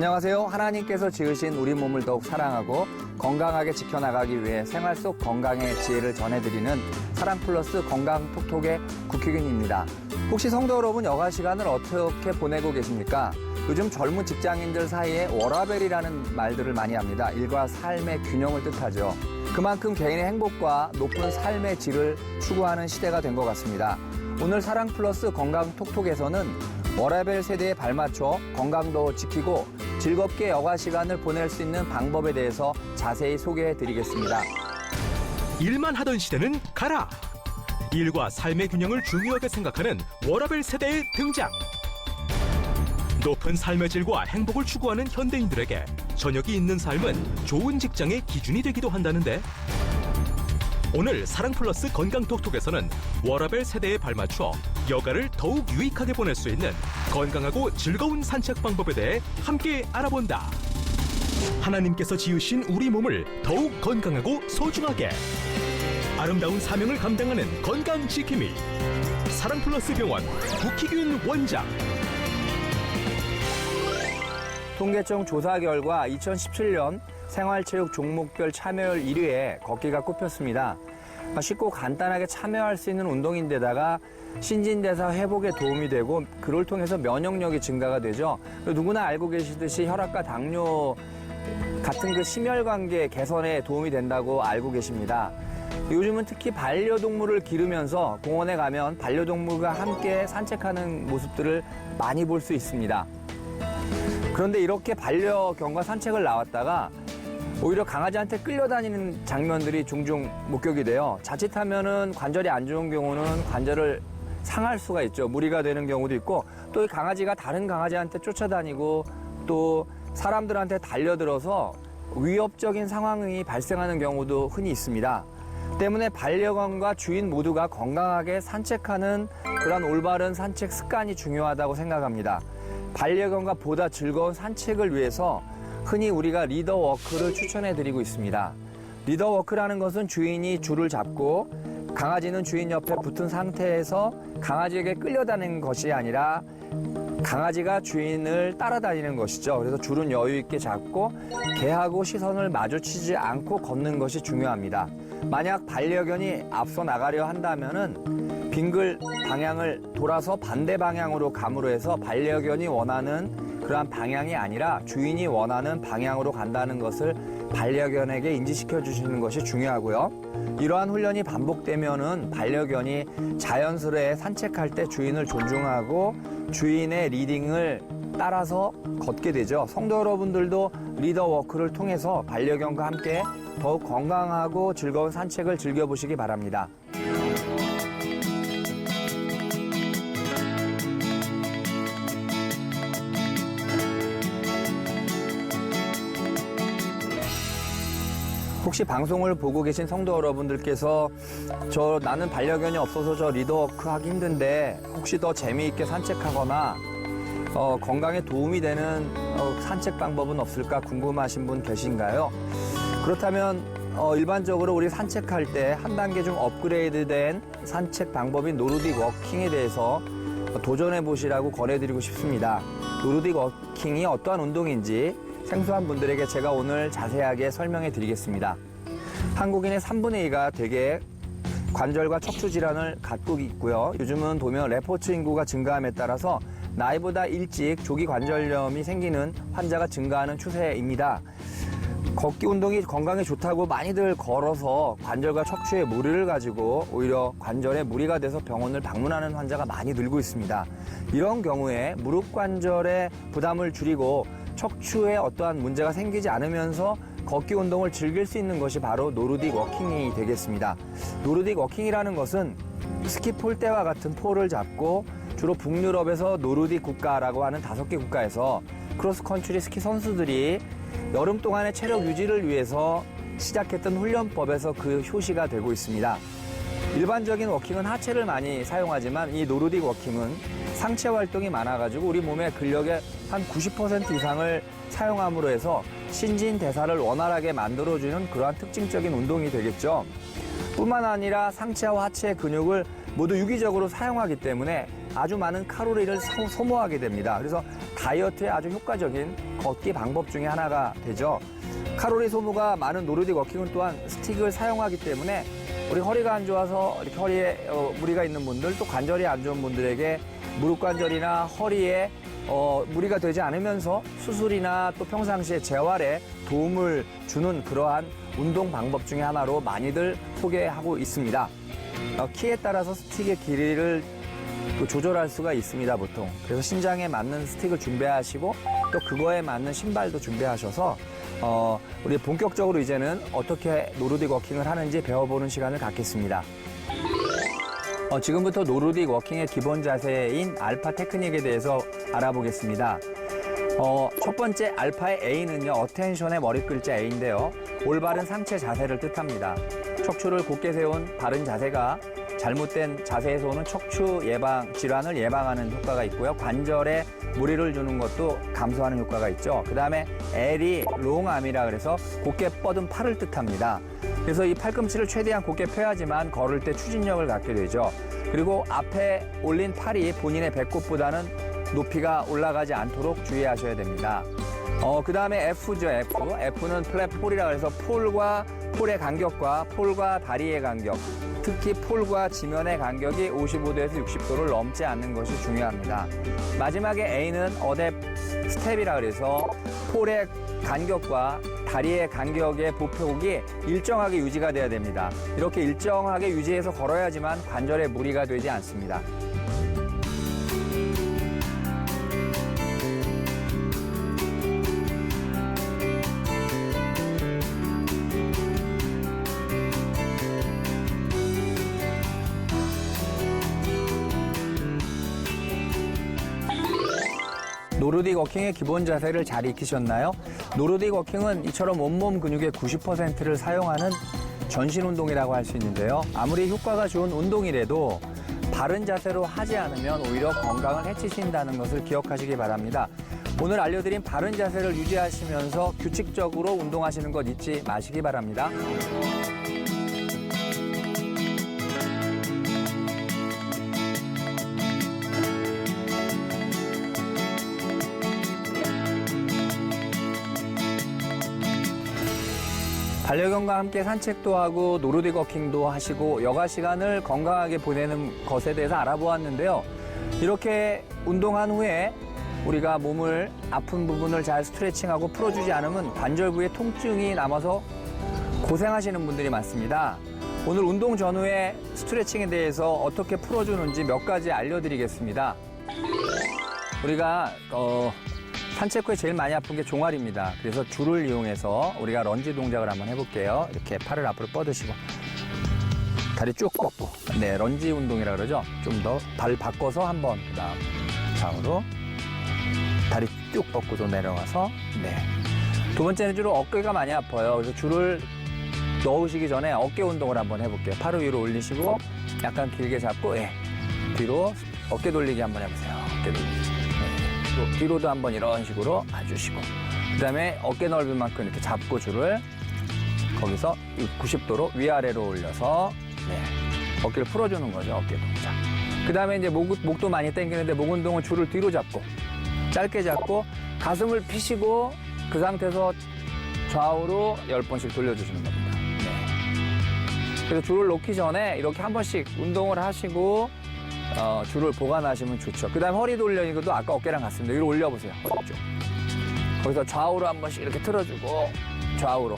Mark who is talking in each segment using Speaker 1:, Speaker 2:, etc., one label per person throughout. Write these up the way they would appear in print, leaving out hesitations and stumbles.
Speaker 1: 안녕하세요. 하나님께서 지으신 우리 몸을 더욱 사랑하고 건강하게 지켜나가기 위해 생활 속 건강의 지혜를 전해드리는 사랑 플러스 건강 톡톡의 국희균입니다. 혹시 성도 여러분 여가 시간을 어떻게 보내고 계십니까? 요즘 젊은 직장인들 사이에 워라밸이라는 말들을 많이 합니다. 일과 삶의 균형을 뜻하죠. 그만큼 개인의 행복과 높은 삶의 질을 추구하는 시대가 된 것 같습니다. 오늘 사랑 플러스 건강 톡톡에서는 워라밸 세대에 발맞춰 건강도 지키고 즐겁게 여가 시간을 보낼 수 있는 방법에 대해서 자세히 소개해 드리겠습니다.
Speaker 2: 일만 하던 시대는 가라! 일과 삶의 균형을 중요하게 생각하는 워라밸 세대의 등장! 높은 삶의 질과 행복을 추구하는 현대인들에게 저녁이 있는 삶은 좋은 직장의 기준이 되기도 한다는데 오늘 사랑플러스 건강톡톡에서는 워라밸 세대에 발맞춰 여가를 더욱 유익하게 보낼 수 있는 건강하고 즐거운 산책 방법에 대해 함께 알아본다. 하나님께서 지으신 우리 몸을 더욱 건강하고 소중하게 아름다운 사명을 감당하는 건강지킴이 사랑플러스 병원 국희균 원장.
Speaker 1: 통계청 조사 결과 2017년 생활체육 종목별 참여율 1위에 걷기가 꼽혔습니다. 쉽고 간단하게 참여할 수 있는 운동인데다가 신진대사 회복에 도움이 되고 그를 통해서 면역력이 증가가 되죠. 누구나 알고 계시듯이 혈압과 당뇨 같은 그 심혈관계 개선에 도움이 된다고 알고 계십니다. 요즘은 특히 반려동물을 기르면서 공원에 가면 반려동물과 함께 산책하는 모습들을 많이 볼 수 있습니다. 그런데 이렇게 반려견과 산책을 나왔다가 오히려 강아지한테 끌려다니는 장면들이 종종 목격이 돼요. 자칫하면은 관절이 안 좋은 경우는 관절을 상할 수가 있죠. 무리가 되는 경우도 있고 또 이 강아지가 다른 강아지한테 쫓아다니고 또 사람들한테 달려들어서 위협적인 상황이 발생하는 경우도 흔히 있습니다. 때문에 반려견과 주인 모두가 건강하게 산책하는 그런 올바른 산책 습관이 중요하다고 생각합니다. 반려견과 보다 즐거운 산책을 위해서 흔히 우리가 리더워크를 추천해드리고 있습니다. 리더워크라는 것은 주인이 줄을 잡고 강아지는 주인 옆에 붙은 상태에서 강아지에게 끌려다니는 것이 아니라 강아지가 주인을 따라다니는 것이죠. 그래서 줄은 여유 있게 잡고 개하고 시선을 마주치지 않고 걷는 것이 중요합니다. 만약 반려견이 앞서 나가려 한다면은 빙글 방향을 돌아서 반대 방향으로 감으로 해서 반려견이 원하는 그러한 방향이 아니라 주인이 원하는 방향으로 간다는 것을 반려견에게 인지시켜 주시는 것이 중요하고요. 이러한 훈련이 반복되면은 반려견이 자연스레 산책할 때 주인을 존중하고 주인의 리딩을 따라서 걷게 되죠. 성도 여러분들도 리더워크를 통해서 반려견과 함께 더욱 건강하고 즐거운 산책을 즐겨보시기 바랍니다. 혹시 방송을 보고 계신 성도 여러분들께서 나는 반려견이 없어서 저 리더워크 하기 힘든데 혹시 더 재미있게 산책하거나 건강에 도움이 되는 산책 방법은 없을까 궁금하신 분 계신가요? 그렇다면 일반적으로 우리 산책할 때 한 단계 좀 업그레이드된 산책 방법인 노르딕 워킹에 대해서 도전해 보시라고 권해드리고 싶습니다. 노르딕 워킹이 어떠한 운동인지 생소한 분들에게 제가 오늘 자세하게 설명해 드리겠습니다. 한국인의 3분의 2가 대개 관절과 척추 질환을 갖고 있고요. 요즘은 보면 레포츠 인구가 증가함에 따라서 나이보다 일찍 조기 관절염이 생기는 환자가 증가하는 추세입니다. 걷기 운동이 건강에 좋다고 많이들 걸어서 관절과 척추에 무리를 가지고 오히려 관절에 무리가 돼서 병원을 방문하는 환자가 많이 늘고 있습니다. 이런 경우에 무릎 관절의 부담을 줄이고 척추에 어떠한 문제가 생기지 않으면서 걷기 운동을 즐길 수 있는 것이 바로 노르딕 워킹이 되겠습니다. 노르딕 워킹이라는 것은 스키 폴대와 같은 폴을 잡고 주로 북유럽에서 노르딕 국가라고 하는 5개 국가에서 크로스컨트리 스키 선수들이 여름 동안의 체력 유지를 위해서 시작했던 훈련법에서 그 효시가 되고 있습니다. 일반적인 워킹은 하체를 많이 사용하지만 이 노르딕 워킹은 상체 활동이 많아가지고 우리 몸의 근력의 한 90% 이상을 사용함으로 해서 신진대사를 원활하게 만들어주는 그러한 특징적인 운동이 되겠죠. 뿐만 아니라 상체와 하체의 근육을 모두 유기적으로 사용하기 때문에 아주 많은 칼로리를 소모하게 됩니다. 그래서 다이어트에 아주 효과적인 걷기 방법 중에 하나가 되죠. 칼로리 소모가 많은 노르딕 워킹은 또한 스틱을 사용하기 때문에 우리 허리가 안 좋아서 이렇게 허리에 무리가 있는 분들, 또 관절이 안 좋은 분들에게 무릎 관절이나 허리에 무리가 되지 않으면서 수술이나 또 평상시에 재활에 도움을 주는 그러한 운동 방법 중에 하나로 많이들 소개하고 있습니다. 키에 따라서 스틱의 길이를 또 조절할 수가 있습니다, 보통. 그래서 신장에 맞는 스틱을 준비하시고 또 그거에 맞는 신발도 준비하셔서 우리 본격적으로 이제는 어떻게 노르딕 워킹을 하는지 배워보는 시간을 갖겠습니다. 지금부터 노르딕 워킹의 기본 자세인 알파 테크닉에 대해서 알아보겠습니다. 첫 번째 알파의 A는요, 어텐션의 머리 글자 A인데요. 올바른 상체 자세를 뜻합니다. 척추를 곧게 세운 바른 자세가 잘못된 자세에서 오는 척추 질환을 예방하는 효과가 있고요. 관절에 무리를 주는 것도 감소하는 효과가 있죠. 그 다음에 L이 롱암이라 그래서 곧게 뻗은 팔을 뜻합니다. 그래서 이 팔꿈치를 최대한 곧게 펴야지만 걸을 때 추진력을 갖게 되죠. 그리고 앞에 올린 팔이 본인의 배꼽보다는 높이가 올라가지 않도록 주의하셔야 됩니다. 그 다음에 F죠, F. F는 플랫 폴이라 그래서 폴과 폴의 간격과 폴과 다리의 간격, 특히 폴과 지면의 간격이 55도에서 60도를 넘지 않는 것이 중요합니다. 마지막에 A는 어댑 스텝이라 그래서 폴의 간격과 다리의 간격의 보폭이 일정하게 유지가 돼야 됩니다. 이렇게 일정하게 유지해서 걸어야지만 관절에 무리가 되지 않습니다. 노르딕 워킹의 기본 자세를 잘 익히셨나요? 노르딕 워킹은 이처럼 온몸 근육의 90%를 사용하는 전신 운동이라고 할 수 있는데요. 아무리 효과가 좋은 운동이라도 바른 자세로 하지 않으면 오히려 건강을 해치신다는 것을 기억하시기 바랍니다. 오늘 알려드린 바른 자세를 유지하시면서 규칙적으로 운동하시는 것 잊지 마시기 바랍니다. 반려견과 함께 산책도 하고 노르딕 워킹도 하시고 여가 시간을 건강하게 보내는 것에 대해서 알아보았는데요. 이렇게 운동한 후에 우리가 몸을 아픈 부분을 잘 스트레칭하고 풀어주지 않으면 관절 부에 통증이 남아서 고생하시는 분들이 많습니다. 오늘 운동 전후에 스트레칭에 대해서 어떻게 풀어주는지 몇 가지 알려드리겠습니다. 우리가 산책 후에 제일 많이 아픈 게 종아리입니다. 그래서 줄을 이용해서 우리가 런지 동작을 한번 해볼게요. 이렇게 팔을 앞으로 뻗으시고 다리 쭉 뻗고, 네, 런지 운동이라 그러죠. 좀 더 발 바꿔서 한번, 그다음 좌우로 다리 쭉 뻗고도 내려가서, 네. 두 번째는 주로 어깨가 많이 아파요. 그래서 줄을 넣으시기 전에 어깨 운동을 한번 해볼게요. 팔을 위로 올리시고 약간 길게 잡고, 예, 뒤로 어깨 돌리기 한번 해보세요. 어깨 돌리기. 뒤로도 한번 이런 식으로 봐주시고, 그 다음에 어깨 넓이만큼 이렇게 잡고 줄을 거기서 90도로 위아래로 올려서, 네, 어깨를 풀어주는 거죠. 어깨 동작. 그 다음에 이제 목도 많이 당기는데 목 운동은 줄을 뒤로 잡고 짧게 잡고 가슴을 피시고 그 상태에서 좌우로 10번씩 돌려주시는 겁니다. 네. 그래서 줄을 놓기 전에 이렇게 한 번씩 운동을 하시고 줄을 보관하시면 좋죠. 그 다음에 허리 돌리는 것도 아까 어깨랑 같습니다. 위로 올려보세요. 허리 쭉. 거기서 좌우로 한 번씩 이렇게 틀어주고 좌우로.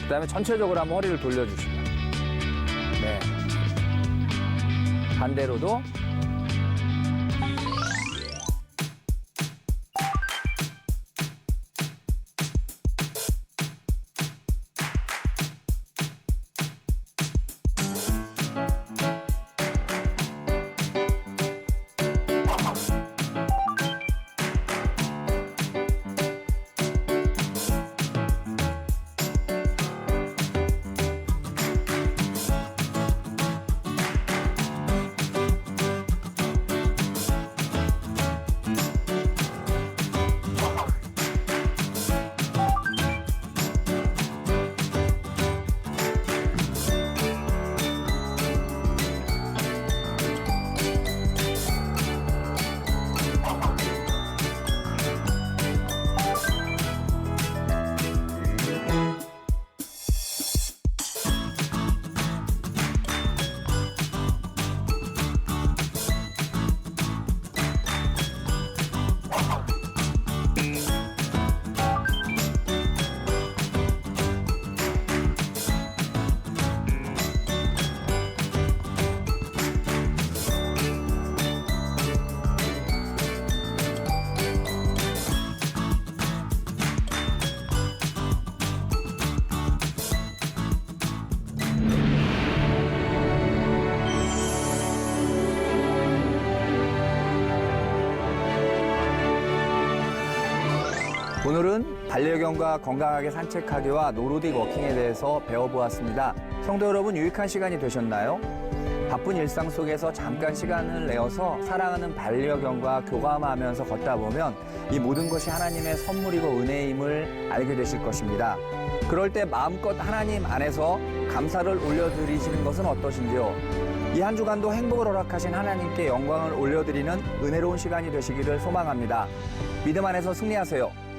Speaker 1: 그 다음에 전체적으로 한번 허리를 돌려주시면. 네. 반대로도. 오늘은 반려견과 건강하게 산책하기와 노르딕 워킹에 대해서 배워보았습니다. 성도 여러분, 유익한 시간이 되셨나요? 바쁜 일상 속에서 잠깐 시간을 내어서 사랑하는 반려견과 교감하면서 걷다 보면 이 모든 것이 하나님의 선물이고 은혜임을 알게 되실 것입니다. 그럴 때 마음껏 하나님 안에서 감사를 올려드리시는 것은 어떠신지요? 이 한 주간도 행복을 허락하신 하나님께 영광을 올려드리는 은혜로운 시간이 되시기를 소망합니다. 믿음 안에서 승리하세요.